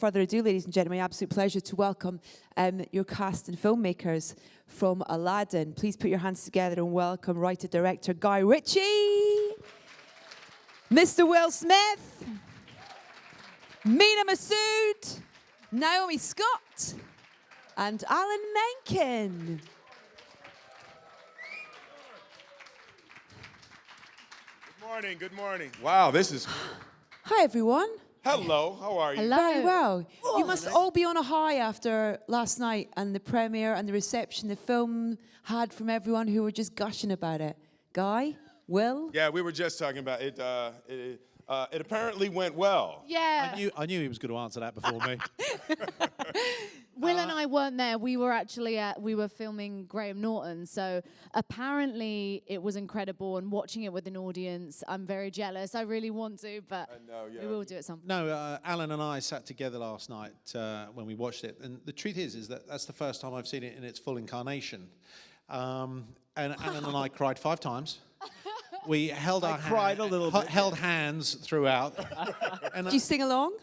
further ado, ladies and gentlemen, absolute pleasure to welcome your cast and filmmakers from Aladdin. Please put your hands together and welcome writer-director Guy Ritchie, Mr. Will Smith, Mena Massoud, Naomi Scott, and Alan Menken. Good morning, good morning. Wow, this is... Hi, everyone. Hello, how are you? Hello. Very well. You must all be on a high after last night and the premiere and the reception the film had from everyone who were just gushing about it. Guy? Will? Yeah, we were just talking about it. It apparently went well. Yeah. I knew he was going to answer that before me. Will and I weren't there. We were actually we were filming Graham Norton, so apparently it was incredible. And watching it with an audience, I'm very jealous. I really want to, but I know, yeah. we will do it some point. No, Alan and I sat together last night when we watched it, and the truth is that that's the first time I've seen it in its full incarnation. And Alan and I cried 5 times. We held held hands throughout. Did you sing along?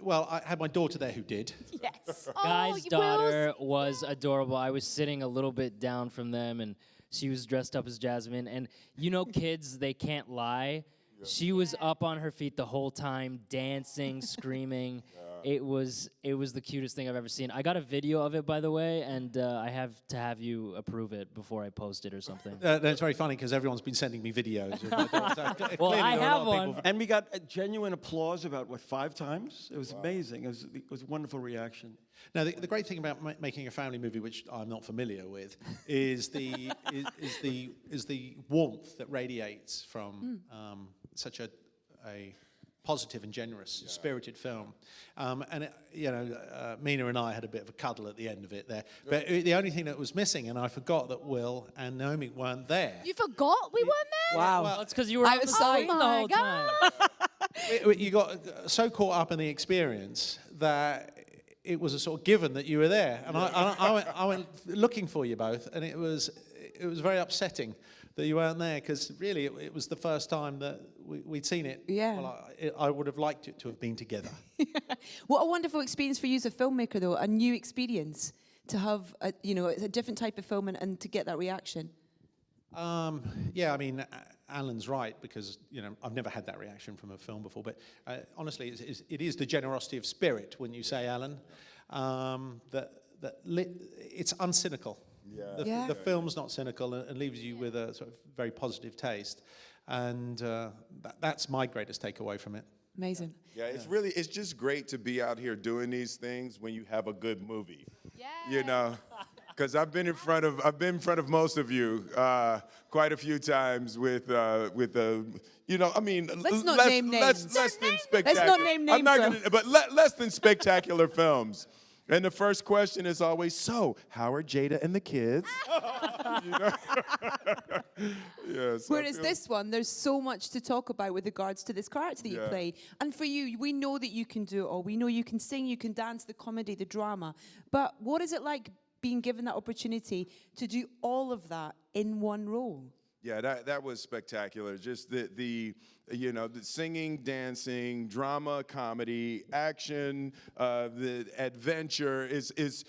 Well, I had my daughter there who did. Yes. Guy's daughter was adorable. I was sitting a little bit down from them, and she was dressed up as Jasmine. And you know, kids, they can't lie. Yeah. She was up on her feet the whole time, dancing, screaming. It was the cutest thing I've ever seen. I got a video of it, by the way, and I have to have you approve it before I post it or something. That's very funny because everyone's been sending me videos. Well, I have one. And we got a genuine applause about, 5 times? It was amazing. It was a wonderful reaction. Now, the great thing about making a family movie, which I'm not familiar with, is the warmth that radiates from such a positive and generous, spirited film. And, Mena and I had a bit of a cuddle at the end of it there. But the only thing that was missing, and I forgot that Will and Naomi weren't there. You forgot we weren't there? Wow. Well, it's because you were I on the was screen the my whole God. time. You got so caught up in the experience that it was a sort of given that you were there. And I went looking for you both, and it was very upsetting that you weren't there, because really it was the first time that we'd seen it. Yeah. Well, I would have liked it to have been together. What a wonderful experience for you as a filmmaker, though, a new experience to have a different type of film and to get that reaction. Yeah, I mean, Alan's right, because I've never had that reaction from a film before. But honestly, it is the generosity of spirit, wouldn't you say, Alan? It's uncynical. Yeah. The film's not cynical and leaves you with a sort of very positive taste, and that's my greatest takeaway from it. Amazing. Yeah, it's just great to be out here doing these things when you have a good movie. Yeah. Because I've been in front of most of you quite a few times with Let's not name names. less than spectacular. Let's not name names. I'm not gonna, but less than spectacular films. And the first question is always, so how are Jada and the kids? Yes. Whereas this one, there's so much to talk about with regards to this character that you play. And for you, we know that you can do it all. We know you can sing, you can dance, the comedy, the drama. But what is it like being given that opportunity to do all of that in one role? Yeah, that was spectacular. Just the singing, dancing, drama, comedy, action, the adventure is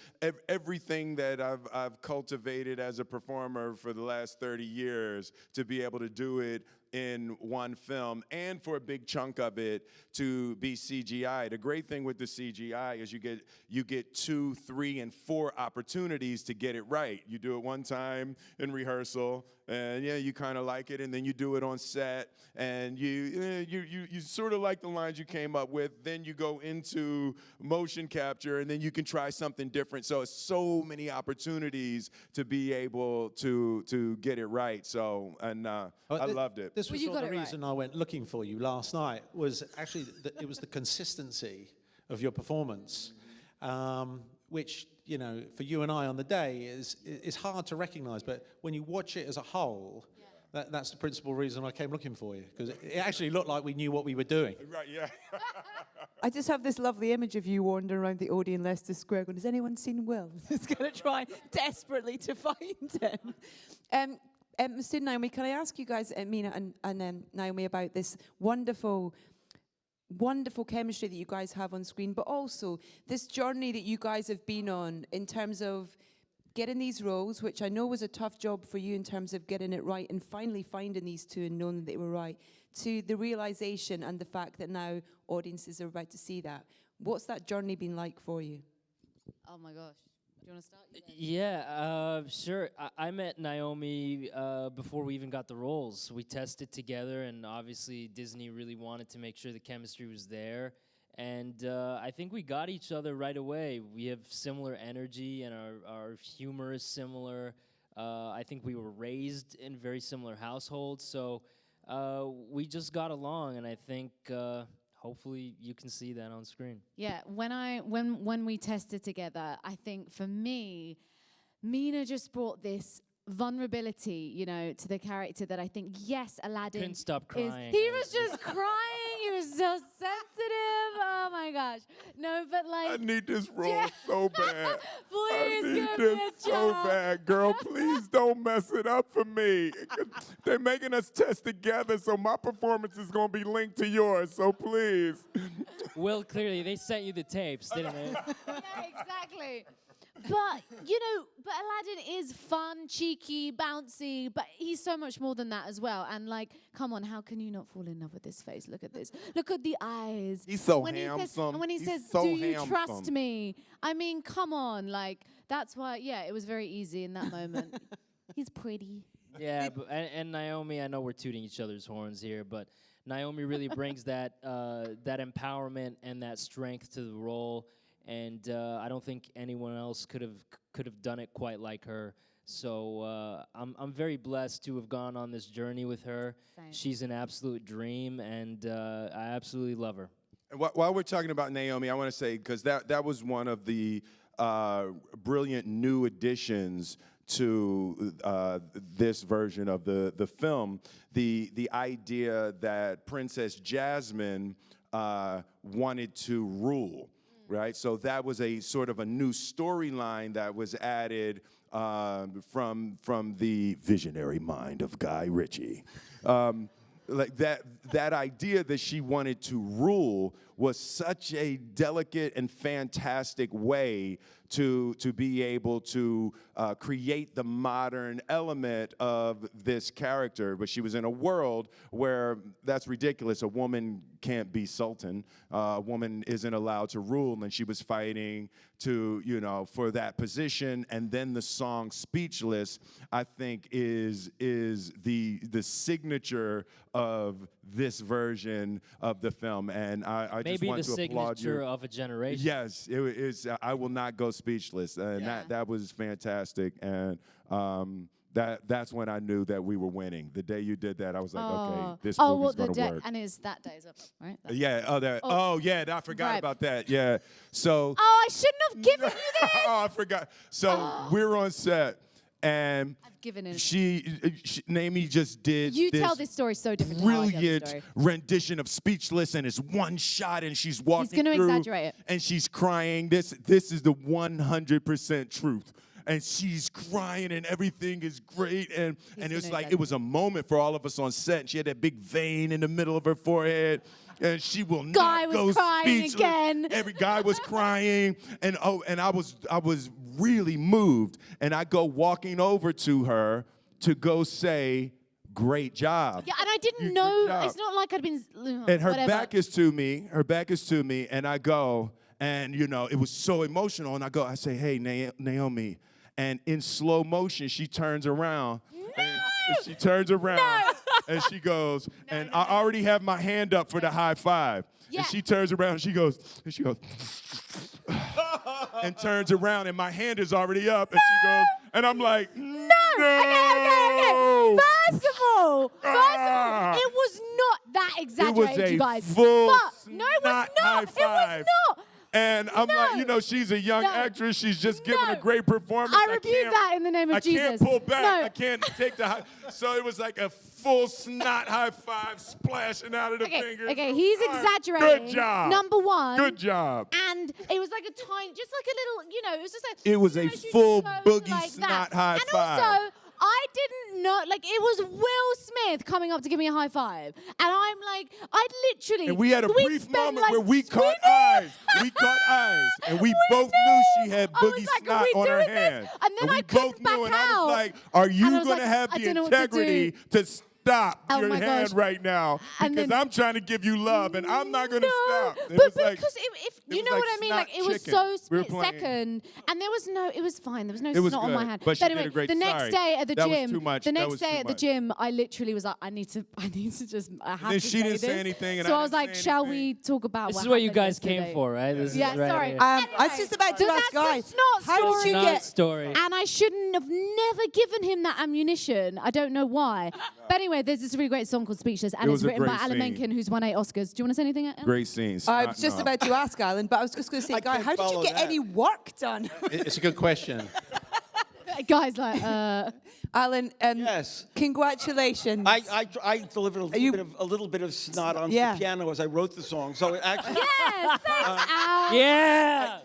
everything that I've cultivated as a performer for the last 30 years, to be able to do it in one film, and for a big chunk of it to be CGI. The great thing with the CGI is you get 2, 3, and 4 opportunities to get it right. You do it one time in rehearsal, and you kind of like it, and then you do it on set, and you sort of like the lines you came up with. Then you go into motion capture, and then you can try something different. So it's so many opportunities to be able to get it right. So I loved it. This was the reason I went looking for you last night, was actually it was the consistency of your performance, which for you and I on the day is hard to recognize. But when you watch it as a whole, that's the principal reason I came looking for you, because it actually looked like we knew what we were doing. Right, yeah. I just have this lovely image of you wandering around the Odeon Leicester Square going, has anyone seen Will? Just going to try desperately to find him. Masoud, Naomi, can I ask you guys, Mena and Naomi, about this wonderful wonderful chemistry that you guys have on screen, but also this journey that you guys have been on in terms of getting these roles, which I know was a tough job for you in terms of getting it right and finally finding these two and knowing that they were right, to the realization and the fact that now audiences are about to see that. What's that journey been like for you? Oh my gosh. Do you want to start? Yeah, sure. I met Naomi before we even got the roles. We tested together, and obviously Disney really wanted to make sure the chemistry was there. And I think we got each other right away. We have similar energy, and our humor is similar. I think we were raised in very similar households, so we just got along, and I think hopefully you can see that on screen. Yeah, when we tested together, I think for me, Mena just brought this vulnerability, you know, to the character that I think, yes, Aladdin Couldn't stop crying. He was just crying. He was so sensitive. Oh my gosh. No, but like, I need this role so bad. please I need give this me a so job. bad. Girl, please don't mess it up for me. They're making us test together, so my performance is going to be linked to yours, so please. Well, clearly, they sent you the tapes, didn't they? Yeah, exactly. But, you know, but Aladdin is fun, cheeky, bouncy, but he's so much more than that as well. And like, come on, how can you not fall in love with this face? Look at this. Look at the eyes. He's so He says, handsome. and when he He's says, so do you handsome. trust me? I mean, come on. Like, that's why, yeah, it was very easy in that moment. He's pretty. Yeah, but, and Naomi, I know we're tooting each other's horns here, but Naomi really brings that that empowerment and that strength to the role, and I don't think anyone else could have done it quite like her. So I'm very blessed to have gone on this journey with her. Same. She's an absolute dream, and I absolutely love her. And while we're talking about Naomi, I want to say, because that was one of the brilliant new additions to this version of the film, the idea that Princess Jasmine wanted to rule, right? So that was a sort of a new storyline that was added from the visionary mind of Guy Ritchie. Like that idea that she wanted to rule was such a delicate and fantastic way to be able to create the modern element of this character. But she was in a world where that's ridiculous. A woman can't be sultan. A woman isn't allowed to rule, and she was fighting to, you know, for that position. And then the song "Speechless," I think, is the signature of this version of the film. And I just Maybe want the to applaud you. signature of a generation. Yes, it is. I will not go speechless, and Yeah. that was fantastic. And that's when I knew that we were winning. The day you did that, I was like, okay, this movie's the gonna day, work. and is that day's up, right? That- Yeah. Yeah. I forgot Right. about that. Yeah. So. Oh, I shouldn't have given you this. Oh, I forgot. So we're on set, and I've given it. she Naomi just did. You tell this story so different. to how I tell the Brilliant story. rendition of "Speechless," and it's one shot, and she's walking gonna through, exaggerate it. and she's crying. This is the 100% truth. And she's crying, and everything is great, and it's gonna like it was a moment for all of us on set. And she had that big vein in the middle of her forehead, and she will Guy not was go crying speechless. again. Every guy was crying, and I was really moved, and I go walking over to her to go say, "Great job." Yeah, and I didn't Good know. job. It's not like I'd been. And her whatever. back is to me. Her back is to me, and I go, and you know, it was so emotional. And I say, "Hey, Naomi," and in slow motion, she turns around. And she turns around, and she goes, and I already have my hand up for the high five. Yeah. And she turns around, and she goes, and turns around, and my hand is already up, and she goes, and I'm like, no. Okay. First of all, Ah. it was not that It was exaggerated, a you guys. full But no, it was snot not. high It was five. not. And I'm like, No. you know, she's a young No. actress. She's just giving No. a great performance. I rebuke can't- that in the name of I Jesus. can't pull back. No. I can't take the high. So it was like a full snot high five splashing out of the fingers. Okay, he's All right. exaggerating. Good job. Number one. Good job. And it was like a tiny, just like a little, you know, it was just like. It was you a know, she full goes boogie like snot that. high and five. also, I didn't know, like, it was Will Smith coming up to give me a high five. And I'm like, I'd literally... And we had a we'd brief spent, moment like, where we caught eyes. We caught eyes. And we both knew she had I was boogie like, snot are we on her doing this? hand. And then I we couldn't both back knew, and I out. was like, are And you I was going to like, have I the don't know what to integrity do. to stop Oh your my hand gosh. right now? And Because then- I'm trying to give you love, and I'm not going to stop. It But was like- because if it you was know like what I mean, snot like it was chicken. so We were split playing. second, and there was no, it was fine. There was no It was snot on my good, hand. but she did anyway, a great- the next sorry. day at the That was gym, too much. the That next was day too at the much. gym, I literally was like, I need to just, I have then to she say didn't say this. anything, and so I I was didn't like, say shall anything. we talk about This what is what you happened guys yesterday? came for, right? This Yeah, is right sorry. here. I was just about to So ask that's the Guy, snot how did you story. get... Snot story. And I shouldn't have never given him that ammunition. I don't know why. But anyway, there's this really great song called Speechless, and It it's was a written by great Alan scene. Menken, who's won 8 Oscars. Do you want to say anything, Alan? Great scenes. I was just about to ask Alan, but I was just going to say, I Guy, can't how did you follow get that. any work done? It's a good question. Guys, like, Alan, Yes. congratulations. I delivered you- a little bit of snot onto Yeah. the piano as I wrote the song. So it actually, yes, thanks, Al. Yeah.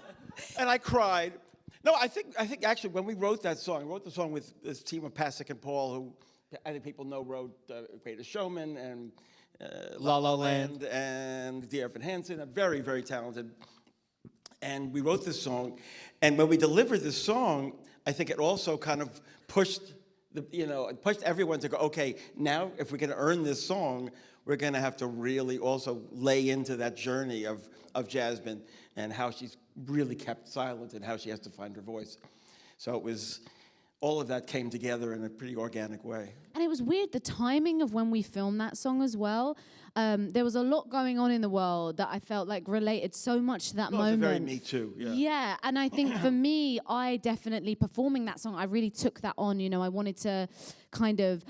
and I cried. No, I think actually when we wrote that song, I wrote the song with this team of Pasek and Paul, who I think people know wrote Greatest Showman and La La Land. and Dear Evan Hansen, are very, very talented. And we wrote this song, and when we delivered this song, I think it also kind of pushed it pushed everyone to go, okay, now if we're going to earn this song, we're going to have to really also lay into that journey of Jasmine and how she's really kept silent and how she has to find her voice. So it was, all of that came together in a pretty organic way. And it was weird, the timing of when we filmed that song as well. There was a lot going on in the world that I felt like related so much to that It was moment. very Me Too, yeah. Yeah, and I think for me, I definitely, performing that song, I really took that on. I wanted to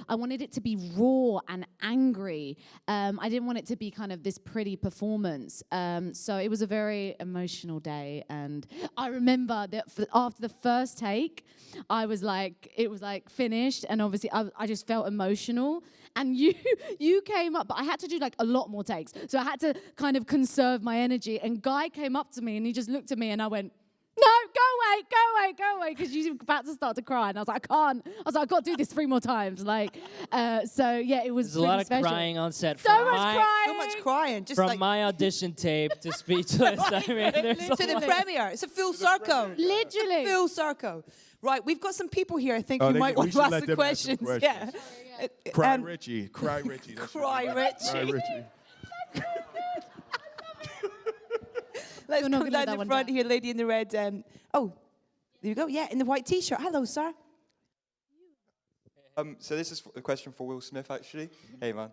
I wanted it to be raw and angry. I didn't want it to be kind of this pretty performance. So it was a very emotional day. And I remember that after the first take, it was like finished. And obviously I just felt emotional. And you came up, but I had to do like a lot more takes. So I had to kind of conserve my energy. And Guy came up to me and he just looked at me and I went, no, go away, because you were about to start to cry. And I was like, I can't. I was like, I've got to do this 3 more times. So yeah, it was There's a lot of special. crying on set. So much crying. So much crying. Just From like my audition tape to Speechless. I mean, there's a to the lot. premiere. It's a full circle. Literally. Full circle. Right, we've got some people here I think Oh, who they- might we want to should ask let the them ask some questions. questions. Yeah. Cry Um, Ritchie. Cry Ritchie. That should Cry be- Ritchie. Cry Ritchie. Let's You're not come gonna let down that the one front down. here, lady in the red. Oh, there you go. Yeah, in the white T-shirt. Hello, sir. So this is a question for Will Smith, actually. Hey, man.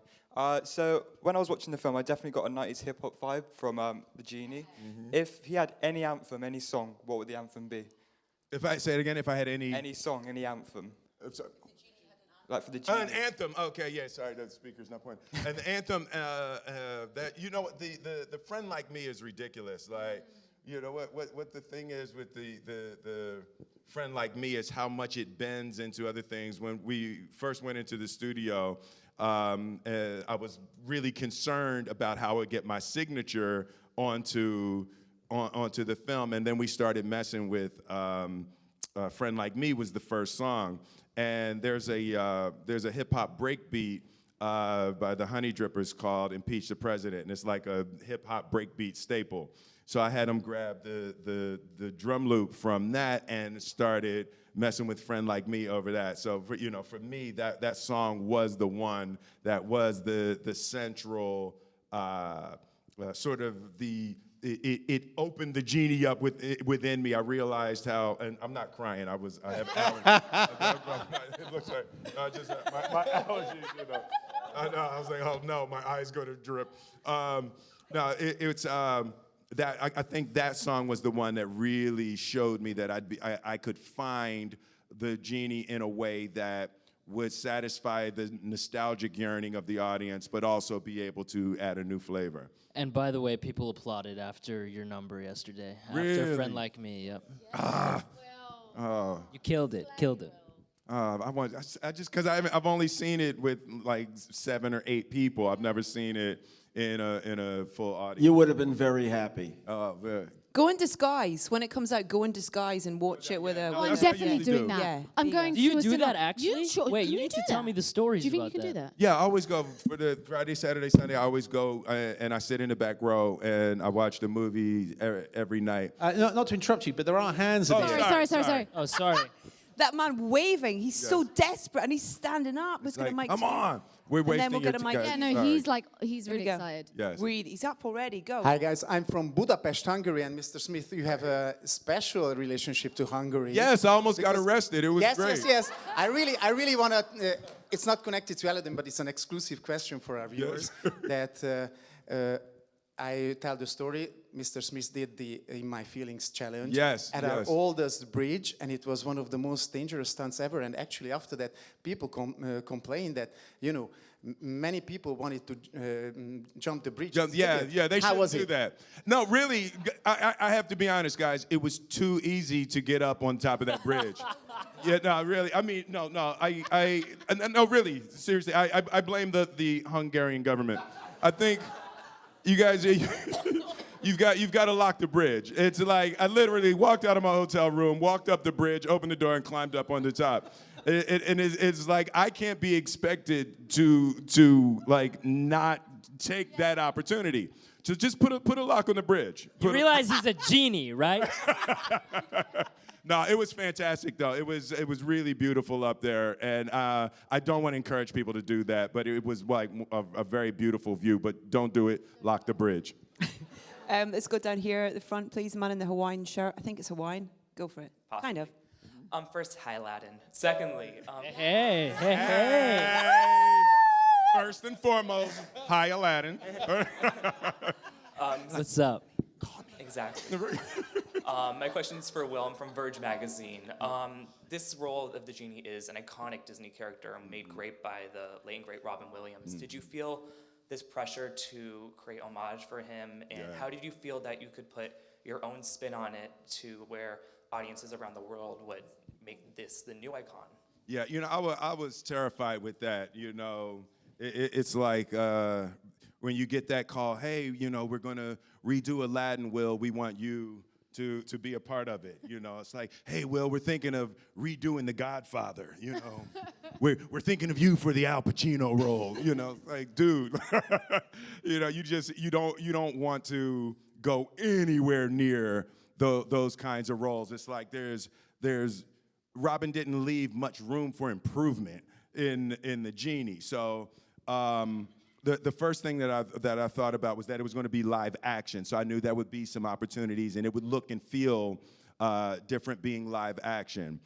So when I was watching the film, I definitely got a 90s hip-hop vibe from the Genie. If he had any anthem, any song, what would the anthem be? If I say it again, if I had Any song, any anthem. sorry. Like for the Genie. An anthem. Okay, yeah. Sorry, the speaker's not pointing. And the anthem. That what the friend like me is ridiculous. Like, what the thing is with the friend like me is how much it bends into other things. When we first went into the studio, I was really concerned about how I would get my signature onto the film, and then we started messing with. Friend Like Me was the first song, and there's a hip hop breakbeat by the Honey Drippers called "Impeach the President," and it's like a hip hop breakbeat staple. So I had them grab the drum loop from that and started messing with Friend Like Me over that. So for me, that song was the one that was the central sort of the. It opened the genie up within me. I realized how, and I'm not crying. I have allergies. It looks like just my allergies. I know. I was like, oh no, my eyes go to drip. No, it's that. I think that song was the one that really showed me that I could find the genie in a way that would satisfy the nostalgic yearning of the audience, but also be able to add a new flavor. And by the way, people applauded after your number yesterday. After Really? a friend like me, yep. Oh. You killed it. I just because I've only seen it with like 7 or 8 people. I've never seen it in a full audience. You would have been very happy. Oh, yeah. Go in disguise. When it comes out, go in disguise and watch it with a... no, I'm that's what I definitely usually doing do. that. Yeah, I'm there you going Do you to a do cinema. that actually? Sure, Wait, can you need do to tell that? me the stories Do you think about you can do that. that? Yeah, I always go for the Friday, Saturday, Sunday. I always go and I sit in the back row and I watch the movie every night. Not to interrupt you, but there are hands in Oh, the air. Sorry. Oh, sorry. That man waving, he's so desperate and he's standing up. Let's get a mic. Come to him. on. We're And wasting then we'll your get a mic. guys. Yeah, no, Sorry. he's Here we really go. excited. Yes. Read. He's up already. Go. Hi guys, I'm from Budapest, Hungary, and Mr. Smith, you have a special relationship to Hungary. Yes, I almost got Because- arrested. It was yes, great. Yes. I really want to. It's not connected to Aladdin, but it's an exclusive question for our viewers. That I tell the story. Mr. Smith did the In My Feelings challenge at our oldest bridge, and it was one of the most dangerous stunts ever. And actually, after that, people complained that many people wanted to jump the bridge. Yeah, they How should was do it? that. No, really, I have to be honest, guys. It was too easy to get up on top of that bridge. Yeah, no, really. I mean, no, really, seriously. I blame the Hungarian government. I think you guys, you've got to lock the bridge. It's like I literally walked out of my hotel room, walked up the bridge, opened the door, and climbed up on the top. And it's like I can't be expected to like not take that opportunity. So just put a lock on the bridge. You realize he's a genie, right? No, it was fantastic though. It was really beautiful up there, and I don't want to encourage people to do that, but it was like a very beautiful view. But don't do it. Lock the bridge. Let's go down here at the front, please. Man in the Hawaiian shirt. I think it's Hawaiian. Go for it. Possibly. Kind of. First, hi, Aladdin. Secondly, Hey. First and foremost, hi Aladdin. What's up? exactly. My question's for Will. I'm from Verge magazine. This role of the Genie is an iconic Disney character made great by the late and great Robin Williams. Did you feel this pressure to create homage for him, and how did you feel that you could put your own spin on it to where audiences around the world would make this the new icon? Yeah, I was terrified with that. It's like when you get that call, hey, we're going to redo Aladdin, Will. We want you to be a part of it. It's like, hey, Will, we're thinking of redoing The Godfather. We're thinking of you for the Al Pacino role. Like, dude, you don't want to go anywhere near those kinds of roles. It's like there's Robin didn't leave much room for improvement in the Genie. So the first thing that I thought about was that it was going to be live action. So I knew there would be some opportunities, and it would look and feel different being live action.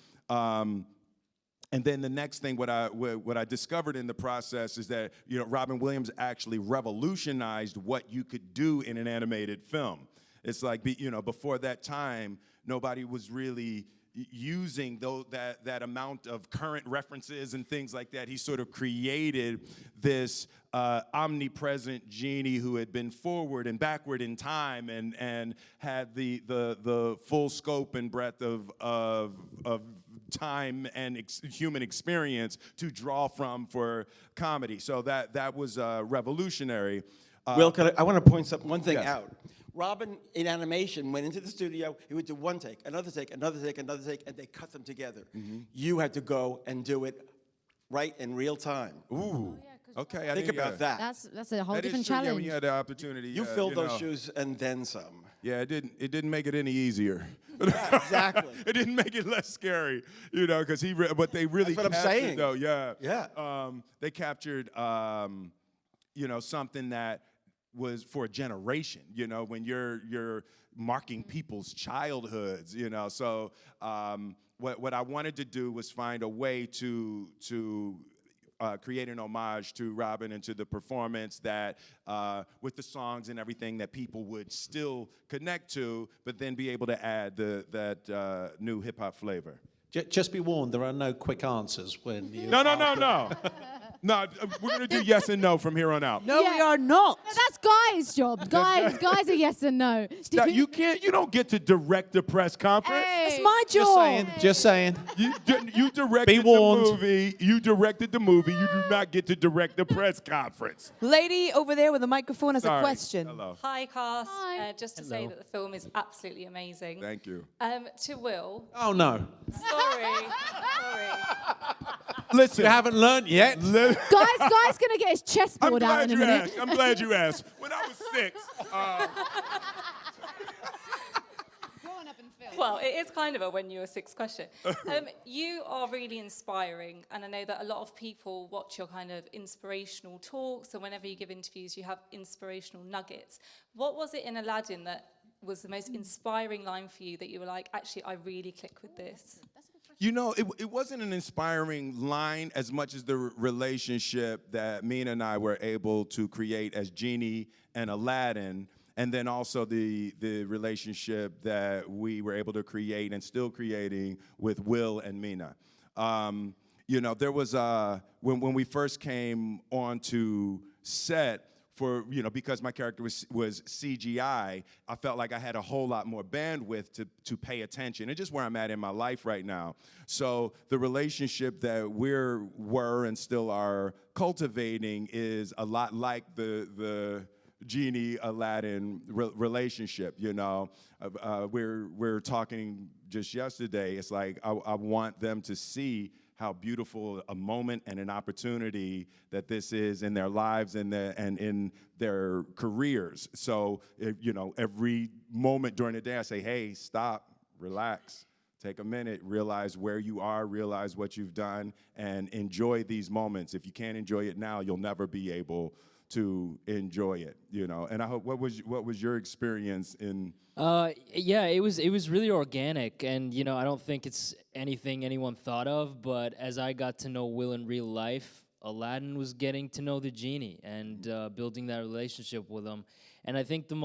And then the next thing, what I discovered in the process is that Robin Williams actually revolutionized what you could do in an animated film. It's like before that time, nobody was really using that amount of current references and things like that. He sort of created this omnipresent Genie who had been forward and backward in time and had the full scope and breadth of time and human experience to draw from for comedy. So that was revolutionary. Will, I want to point one thing Yes. out. Robin, in animation, went into the studio, he would do one take, another take, another take, another take, and they cut them together. You had to go and do it right in real time. Ooh, okay. Think about that. That's a whole That is different true. Yeah, challenge. when you had the opportunity. You filled those shoes and then some. Yeah, it didn't make it any easier. Yeah, exactly. It didn't make it less scary, because but they really That's what I'm captured, saying. though. Yeah. Yeah. They captured, something that was for a generation. When you're marking people's childhoods. So what I wanted to do was find a way to create an homage to Robin and to the performance that, with the songs and everything, that people would still connect to, but then be able to add that new hip hop flavor. Just be warned, there are no quick answers when you. No. No, we're gonna do yes and no from here on out. No, we Yeah. are not. That's Guy's job. Guys are yes and no. Now, you don't get to direct the press conference. It's my job. Just saying. You directed Be warned. the movie. You directed the movie. You do not get to direct the press conference. Lady over there with the microphone has Sorry. a question. Hello. Hi, cast. Hi. Just to say that the film is absolutely amazing. Thank you. To Will, Oh, no. sorry. Listen. You haven't learned yet. Guy's gonna get his I'm chessboard out glad in a you minute. asked. I'm glad you asked. When I was 6, Well, it is kind of a when you were 6 question. You are really inspiring, and I know that a lot of people watch your kind of inspirational talks, and whenever you give interviews, you have inspirational nuggets. What was it in Aladdin that was the most inspiring line for you that you were like, actually, I really click with this? you know, it wasn't an inspiring line as much as the relationship that Mena and I were able to create as Genie and Aladdin, and then also the relationship that we were able to create and still creating with Will and Mena. You know, there was when we first came onto set, for, you know, because my character was CGI, I felt like I had a whole lot more bandwidth to pay attention, and just where I'm at in my life right now. So the relationship that were and still are cultivating is a lot like the Genie Aladdin relationship. You know, we're talking just yesterday. It's like I want them to see how beautiful a moment and an opportunity that this is in their lives and in their careers. So, you know, every moment during the day I say, hey, stop, relax, take a minute, realize where you are, realize what you've done, and enjoy these moments. If you can't enjoy it now, you'll never be able to enjoy it, you know. And I hope, what was your experience in? Yeah, it was really organic, and you know, I don't think it's anything anyone thought of, but as I got to know Will in real life, Aladdin was getting to know the Genie and building that relationship with him. And I think the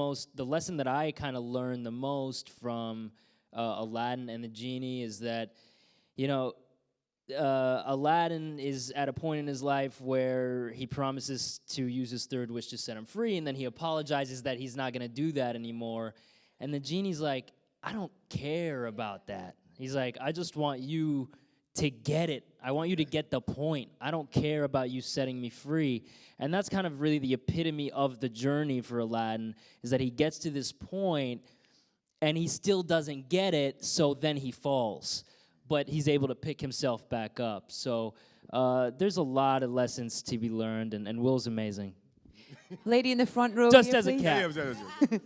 lesson that I kind of learned the most from Aladdin and the Genie is that, you know, Aladdin is at a point in his life where he promises to use his third wish to set him free, and then he apologizes that he's not going to do that anymore. And the Genie's like, I don't care about that. He's like, I just want you to get it. I want you to get the point. I don't care about you setting me free. And that's kind of really the epitome of the journey for Aladdin, is that he gets to this point and he still doesn't get it, so then he falls. But he's able to pick himself back up. So there's a lot of lessons to be learned, and Will's amazing. Lady in the front row. Just here, as a please. cat.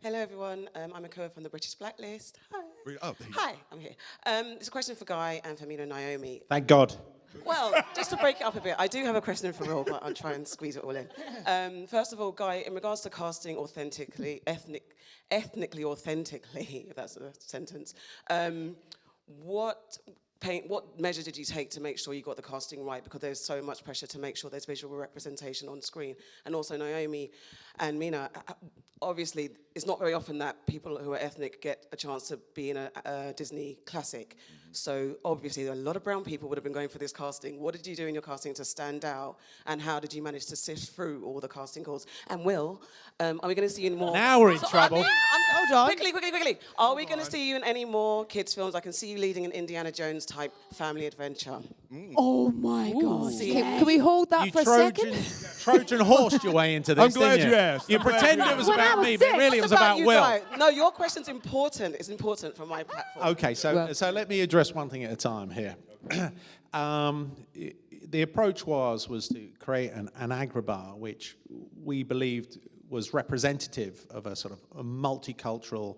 Hello, everyone. I'm Acar from the British Blacklist. Hi. Oh, Hi, I'm here. It's a question for Guy and for Mena and Naomi. Thank God. Well, just to break it up a bit, I do have a question for Will, but I'll try and squeeze it all in. First of all, Guy, in regards to casting ethnically authentically, if that's a sentence, what measure did you take to make sure you got the casting right? Because there's so much pressure to make sure there's visual representation on screen. And also Naomi and Mena, obviously it's not very often that people who are ethnic get a chance to be in a Disney classic. So obviously a lot of brown people would have been going for this casting. What did you do in your casting to stand out? And how did you manage to sift through all the casting calls? And Will, are we going to see you in more? Now we're in trouble. Hold on. Quickly. Are we going to see you in any more kids' films? I can see you leading an Indiana Jones type family adventure. Oh my God. See, Can we hold that for a second? Trojan horsed your way into this. I'm glad didn't you asked. You I'm glad pretended you it was asked. about When I me, was but six. really it was It's about you, Will. Guy. No, your question's important. It's important for my platform. Okay, so let me address one thing at a time here. The approach was to create an agrabah, which we believed was representative of a sort of a multicultural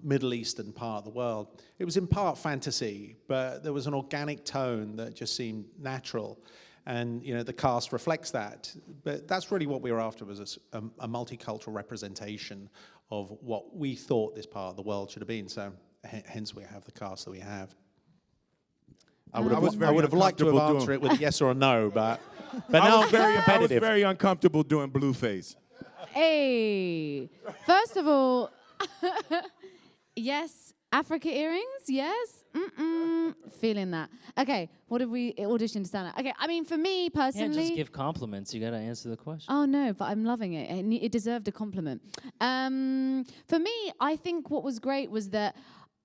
Middle Eastern part of the world. It was in part fantasy, but there was an organic tone that just seemed natural. And, you know, the cast reflects that. But that's really what we were after, was a multicultural representation of what we thought this part of the world should have been. So hence we have the cast that we have. I would have liked to have answered it with a yes or a no, but now I'm very I was competitive. very uncomfortable doing Blueface. Hey, first of all, yes, Africa earrings, yes. Feeling that. Okay, what have we auditioned to stand at? Okay, I mean, for me You personally... can't just give compliments. You got to answer the question. Oh, no, but I'm loving it. It deserved a compliment. For me, I think what was great was that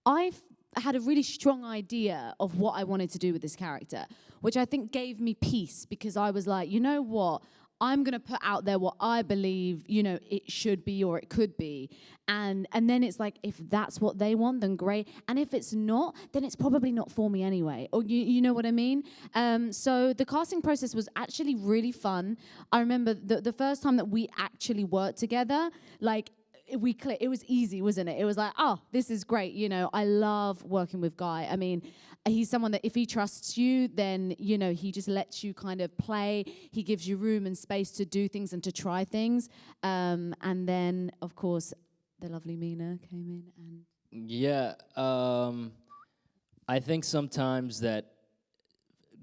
I had a really strong idea of what I wanted to do with this character, which I think gave me peace, because I was like, you know what? I'm going to put out there what I believe, it should be or it could be. And then it's like, if that's what they want, then great. And if it's not, then it's probably not for me anyway. Or you know what I mean? So the casting process was actually really fun. I remember the first time that we actually worked together, like, it was easy, wasn't it? It was like, oh, this is great. I love working with Guy. I mean, he's someone that if he trusts you, then, he just lets you kind of play. He gives you room and space to do things and to try things. And then, of course, the lovely Mena came in. And Yeah, I think sometimes that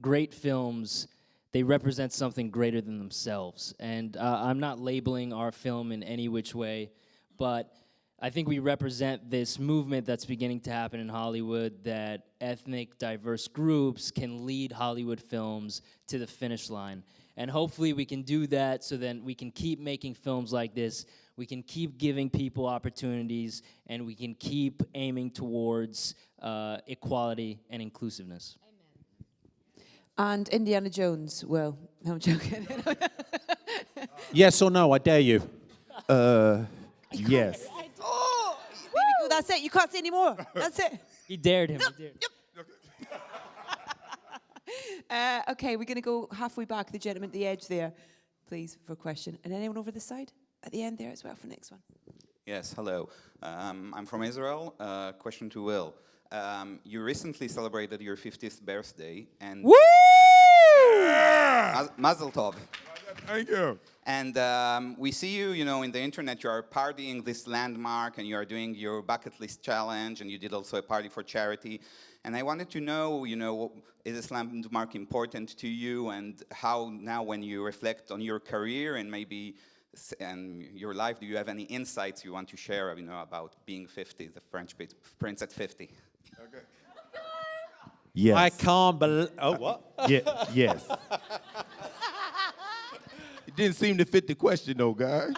great films, they represent something greater than themselves. And I'm not labeling our film in any which way, but I think we represent this movement that's beginning to happen in Hollywood, that ethnic, diverse groups can lead Hollywood films to the finish line. And hopefully we can do that so then we can keep making films like this, we can keep giving people opportunities, and we can keep aiming towards equality and inclusiveness. And Indiana Jones, well, no, I'm joking. Yes or no, I dare you. Yes. Oh, there we go. That's it. You can't say any more. That's it. He dared him. He dared. Okay, we're going to go halfway back. The gentleman at the edge there, please, for a question. And anyone over the side at the end there as well for next one. Yes, hello. I'm from Israel. Question to Will. You recently celebrated your 50th birthday, and Woo! Mazel tov. Thank you. And we see you, in the internet, you are partying this landmark, and you are doing your bucket list challenge, and you did also a party for charity. And I wanted to know, is this landmark important to you, and how now when you reflect on your career and maybe your life, do you have any insights you want to share, about being 50, the French prince at 50? Okay. Yes. I can't believe... Oh, what? Yeah, yes. It didn't seem to fit the question, though, guy.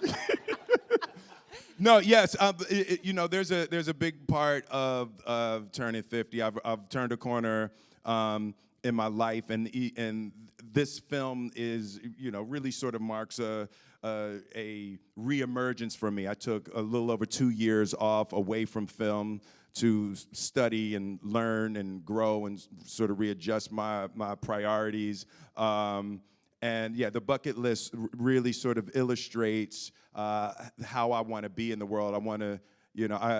No, yes. There's a big part of turning 50. I've turned a corner in my life, and this film is, really sort of marks a reemergence for me. I took a little over 2 years off away from film to study and learn and grow and sort of readjust my priorities. And yeah, the bucket list really sort of illustrates how I want to be in the world. I want to,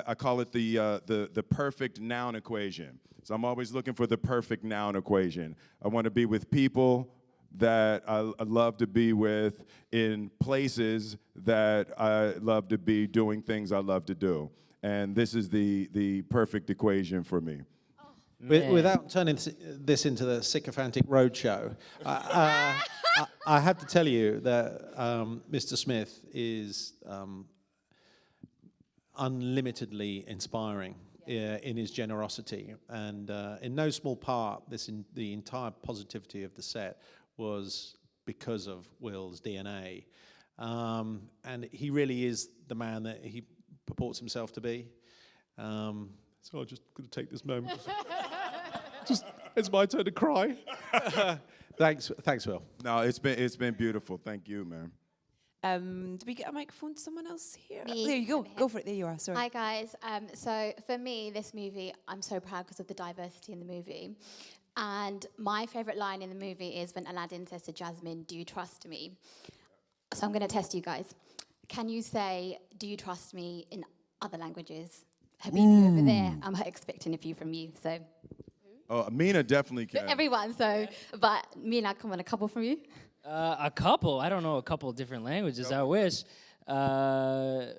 I call it the perfect noun equation. So I'm always looking for the perfect noun equation. I want to be with people that I love to be with, in places that I love to be, doing things I love to do. And this is the perfect equation for me. Without turning this into the sycophantic roadshow, I have to tell you that Mr. Smith is unlimitedly inspiring in his generosity, and in no small part, the entire positivity of the set was because of Will's DNA, and he really is the man that he purports himself to be. So I'm just going to take this moment. It's my turn to cry. Thanks, Will. No, it's been beautiful. Thank you, man. Did we get a microphone to someone else here? Me. There you go. Go for it. There you are. Sorry. Hi, guys. So for me, this movie, I'm so proud because of the diversity in the movie. And my favorite line in the movie is when Aladdin says to Jasmine, "Do you trust me?" So I'm going to test you guys. Can you say, "Do you trust me?" in other languages? Habibi over there, I'm expecting a few from you. So. Oh, Mena definitely can. Everyone, so, but Mena, come on, a couple from you. A couple. I don't know a couple of different languages. I wish. Tetmini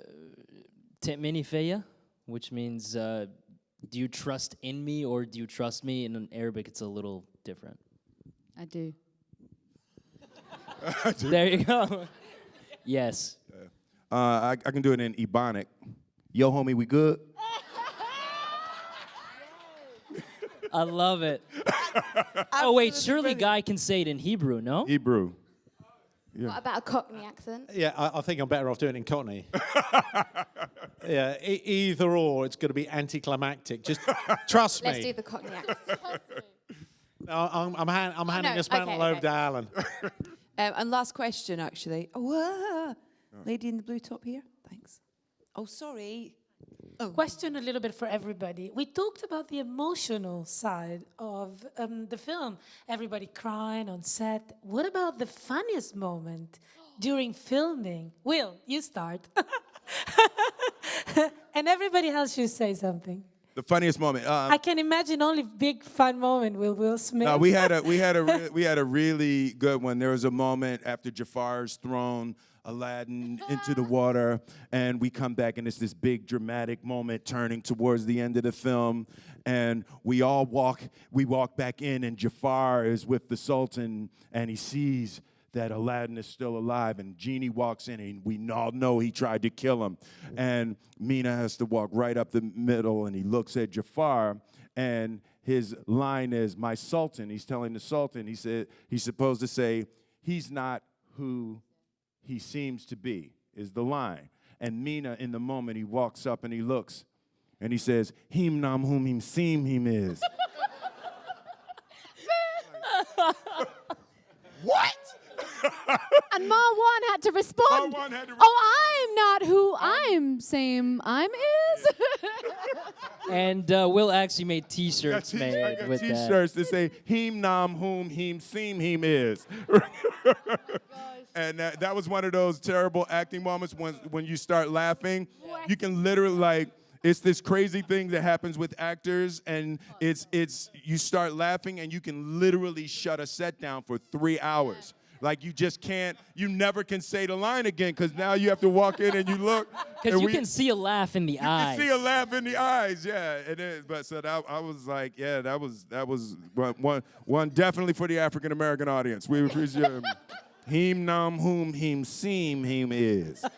feya, which means do you trust in me or do you trust me? In Arabic, it's a little different. I do. There you go. Yes. I can do it in Ebonic. Yo, homie, we good? I love it. Oh, wait, surely Guy can say it in Hebrew, no? Hebrew. What about a Cockney accent? Yeah, I think I'm better off doing it in Cockney. Yeah, either or, it's going to be anticlimactic. Just trust me. Let's do the Cockney accent. No, I'm handing no, this panel okay, over okay. to Alan. And last question, actually. Oh, lady in the blue top here. Thanks. Oh, sorry. Question a little bit for everybody. We talked about the emotional side of the film. Everybody crying on set. What about the funniest moment during filming? Will, you start. And everybody else should say something. The funniest moment. I can imagine only big fun moment with Will Smith. No, we had a really good one. There was a moment after Jafar's thrown Aladdin into the water, and we come back, and it's this big dramatic moment turning towards the end of the film, and we walk back in, and Jafar is with the Sultan, and he sees that Aladdin is still alive, and Genie walks in, and we all know he tried to kill him, and Mena has to walk right up the middle, and he looks at Jafar, and his line is, "My Sultan." He's telling the Sultan, he said he's supposed to say, "He's not who he seems to be," is the line. And Mena, in the moment, he walks up and he looks, and he says, "Him nam whom him seem him is." What? And Marwan had to respond. Oh, I'm not who I'm saying I'm is. And Will actually made T-shirts I made got with T-shirts that say, "Him nam whom him seem him is." And that was one of those terrible acting moments when you start laughing. You can literally, it's this crazy thing that happens with actors, and it's you start laughing and you can literally shut a set down for 3 hours. Like you just can't, you never can say the line again because now you have to walk in and you look. Because you can see a laugh in the eyes. You can see a laugh in the eyes, yeah. It is, but so I was like, yeah, that was one definitely for the African American audience. We appreciate him. Him nam whom him seem him is. Sounds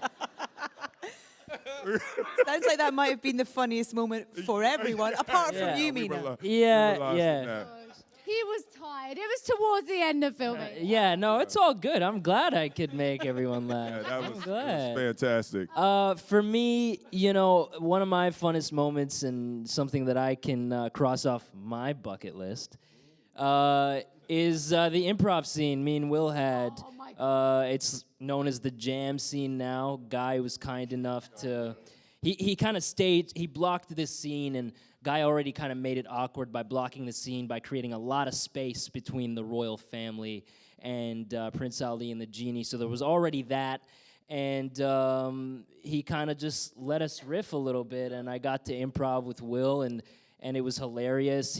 like that might have been the funniest moment for everyone, apart from you, Mena. Yeah. He was tired. It was towards the end of filming. Yeah, no, it's all good. I'm glad I could make everyone laugh. That was glad. fantastic. For me, one of my funnest moments and something that I can cross off my bucket list is the improv scene me and Will had. It's known as the jam scene now. Guy was kind enough to... He kind of staged... He blocked this scene, and Guy already kind of made it awkward by blocking the scene by creating a lot of space between the royal family and Prince Ali and the Genie. So there was already that, and he kind of just let us riff a little bit, and I got to improv with Will, and it was hilarious.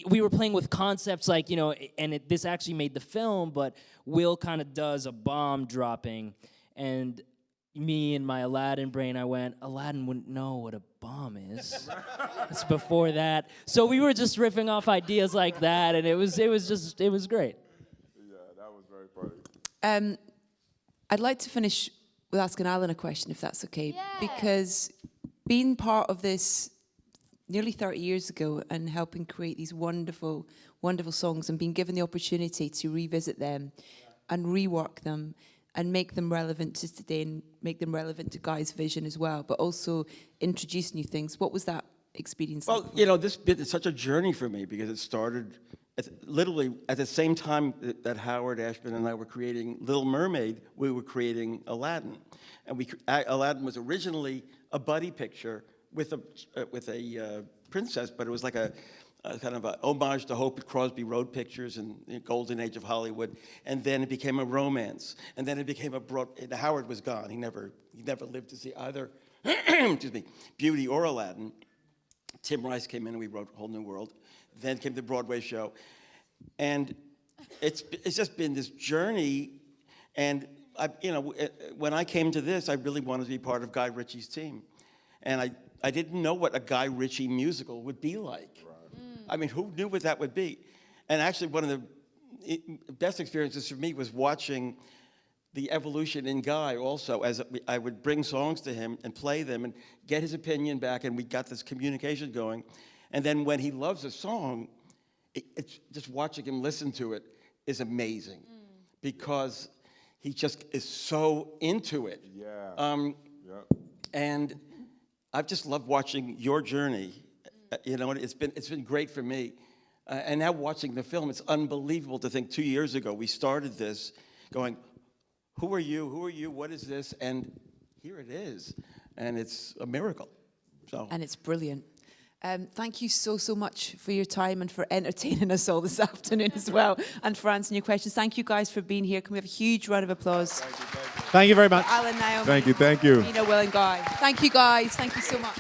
We were playing with concepts like, this actually made the film, but Will kind of does a bomb dropping, and me and my Aladdin brain, I went, Aladdin wouldn't know what a bomb is. It's before that. So we were just riffing off ideas like that, and it was great. Yeah, that was very funny. I'd like to finish with asking Alan a question, if that's okay. Yeah. Because being part of this nearly 30 years ago and helping create these wonderful, wonderful songs and being given the opportunity to revisit them and rework them and make them relevant to today and make them relevant to Guy's vision as well, but also introduce new things. What was that experience like? Well, this bit is such a journey for me because it started literally at the same time that Howard Ashman and I were creating Little Mermaid, we were creating Aladdin. And Aladdin was originally a buddy picture with a princess, but it was like a kind of a homage to Hope Crosby Road Pictures and the golden age of Hollywood, and then it became a romance, and then it became Howard was gone. He never lived to see either, excuse me, Beauty or Aladdin. Tim Rice came in and we wrote A Whole New World. Then came the Broadway show, and it's just been this journey. And when I came to this, I really wanted to be part of Guy Ritchie's team, and I didn't know what a Guy Ritchie musical would be like. I mean, who knew what that would be? And actually, one of the best experiences for me was watching the evolution in Guy also, as I would bring songs to him and play them and get his opinion back, and we got this communication going. And then when he loves a song, it's just watching him listen to it is amazing because he just is so into it. Yeah. And I've just loved watching your journey. You know, it's been great for me. And now watching the film, it's unbelievable to think 2 years ago we started this going, who are you? Who are you? What is this? And here it is. And it's a miracle. So. And it's brilliant. Thank you so much for your time and for entertaining us all this afternoon as well, and for answering your questions. Thank you guys for being here. Can we have a huge round of applause? Thank you very much. Alan, Naomi. Thank you. Mena, Will, and Guy. Thank you, guys. Thank you so much.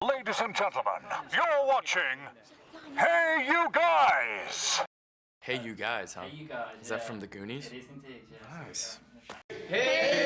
Ladies and gentlemen, you're watching Hey You Guys. Hey You Guys, huh? Hey You Guys. Is that from the Goonies? It is indeed, yes. Nice. Hey